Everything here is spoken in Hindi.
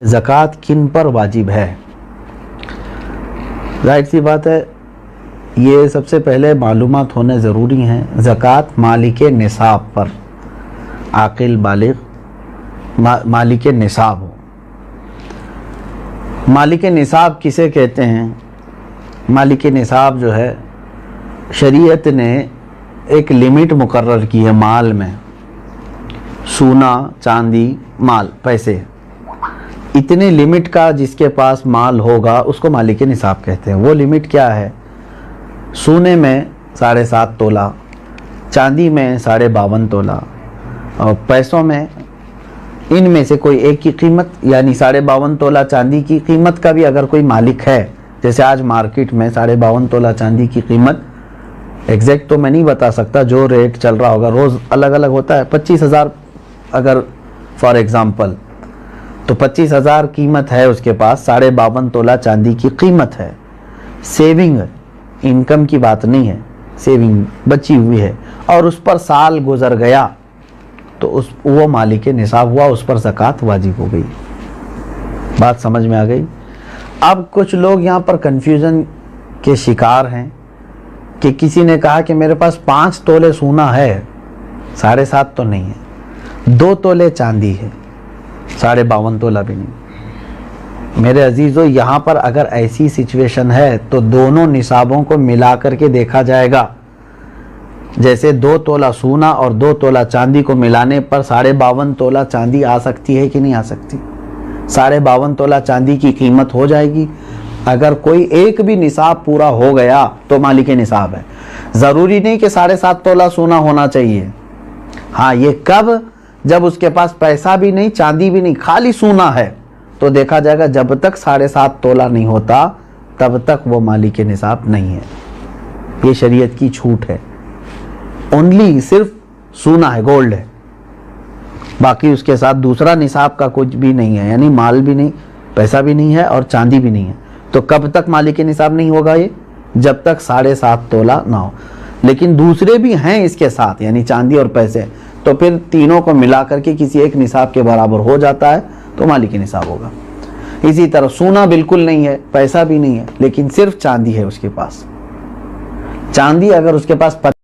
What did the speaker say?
ज़कात किन पर वाजिब है। जाहिर सी बात है, ये सबसे पहले मालूमात होने ज़रूरी हैं। ज़कात मालिके निसाब पर, आकिल बालिग मालिके निसाब हो। मालिके निसाब किसे कहते हैं? मालिके निसाब जो है, शरीयत ने एक लिमिट मुकर्रर की है माल में। सोना, चांदी, माल, पैसे, इतने लिमिट का जिसके पास माल होगा उसको मालिके निसाब कहते हैं। वो लिमिट क्या है? सोने में 7.5 तोला, चांदी में 52.5 तोला, और पैसों में इनमें से कोई एक की कीमत, यानी 52.5 तोला चांदी की कीमत का भी अगर कोई मालिक है, जैसे आज मार्केट में 52.5 तोला चांदी की कीमत, एग्जैक्ट तो मैं नहीं बता सकता, जो रेट चल रहा होगा रोज़ अलग अलग होता है। 25,000 अगर फॉर एग्ज़ाम्पल, तो 25,000 कीमत है उसके पास, 52.5 तोला चांदी की कीमत है। सेविंग, इनकम की बात नहीं है, सेविंग बची हुई है, और उस पर साल गुजर गया तो वो मालिके निसाब हुआ, उस पर ज़कात वाजिब हो गई। बात समझ में आ गई? अब कुछ लोग यहाँ पर कंफ्यूजन के शिकार हैं कि किसी ने कहा कि मेरे पास 5 तोले सोना है, 7.5 तो नहीं है, 2 तोले चांदी है, 52.5 तोला भी नहीं। मेरे अजीजों, यहाँ पर अगर ऐसी सिचुएशन है तो दोनों निसाबों को मिला करके देखा जाएगा। जैसे 2 तोला सोना और 2 तोला चांदी को मिलाने पर 52.5 तोला चांदी आ सकती है कि नहीं आ सकती? 52.5 तोला चांदी की कीमत हो जाएगी। अगर कोई एक भी निसाब पूरा हो गया तो मालिके निसाब है। ज़रूरी नहीं कि 7.5 तोला सोना होना चाहिए। हाँ, ये कब? जब उसके पास पैसा भी नहीं, चांदी भी नहीं, खाली सोना है, तो देखा जाएगा जब तक 7.5 तोला नहीं होता तब तक वो मालिके निसाब नहीं है। ये शरीयत की छूट है। ओनली सिर्फ सोना है, गोल्ड है, बाकी उसके साथ दूसरा निसाब का कुछ भी नहीं है, यानी माल भी नहीं, पैसा भी नहीं है और चांदी भी नहीं है। तो कब तक मालिके निसाब नहीं होगा ये? जब तक 7.5 तोला ना हो। लेकिन दूसरे भी हैं इसके साथ, यानी चांदी और पैसे, तो फिर तीनों को मिला करके किसी एक निसाब के बराबर हो जाता है तो मालिके निसाब होगा। इसी तरह सोना बिल्कुल नहीं है, पैसा भी नहीं है, लेकिन सिर्फ चांदी है उसके पास। चांदी अगर उसके पास